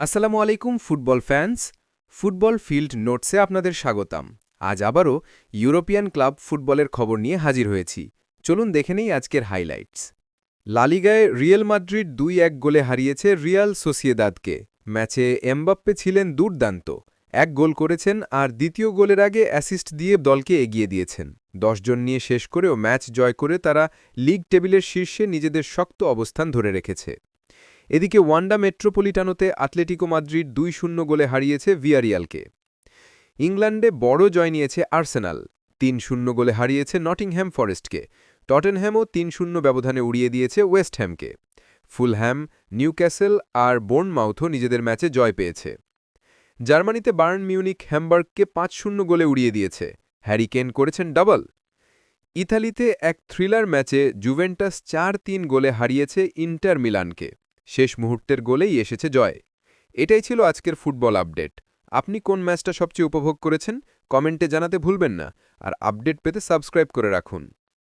আসসালামু আলাইকুম football fans. Football field নোটসে আপনাদের স্বাগতম। আজ আবারও ইউরোপিয়ান ক্লাব ফুটবলের খবর নিয়ে হাজির হয়েছি। চলুন দেখে নেই আজকের হাইলাইটস। লা লিগায় রিয়াল মাদ্রিদ ২-১ গোলে হারিয়েছে রিয়াল সোসিয়েদাদকে। ম্যাচে এমবাপ্পে ছিলেন দুর্দান্ত, এক গোল করেছেন আর দ্বিতীয় গোলের আগে অ্যাসিস্ট দিয়ে দলকে এগিয়ে দিয়েছেন। ১০ জন নিয়ে শেষ করেও ম্যাচ জয় করে তারা লিগ টেবিলের শীর্ষে নিজেদের শক্ত অবস্থান ধরে রেখেছে। এদিকে ওয়ান্ডা মেট্রোপলিটানোতে আতলেটিকো মাদ্রিদ ২-০ গোলে হারিয়েছে ভিয়ারিয়ালকে। ইংল্যান্ডে বড় জয় নিয়েছে আর্সেনাল, ৩-০ গোলে হারিয়েছে নটিংহ্যাম ফরেস্টকে। টটেনহ্যামও ৩-০ ব্যবধানে উড়িয়ে দিয়েছে ওয়েস্ট হ্যামকে। ফুলহ্যাম, নিউক্যাসল আর বোর্নমাউথও নিজেদের ম্যাচে জয় পেয়েছে। জার্মানিতে বায়ার্ন মিউনিখ হ্যামবার্গকে ৫-০ গোলে উড়িয়ে দিয়েছে। হ্যারি কেন করেছেন ডাবল। ইতালিতে এক থ্রিলার ম্যাচে জুভেন্টাস ৪-৩ গোলে হারিয়েছে ইন্টার মিলানকে। শেষ মুহূর্তের গোলেই এসেছে জয়। এটাই ছিল আজকের ফুটবল আপডেট। আপনি কোন ম্যাচটা সবচেয়ে উপভোগ করেছেন কমেন্টে জানাতে ভুলবেন না, আর আপডেট পেতে সাবস্ক্রাইব করে রাখুন।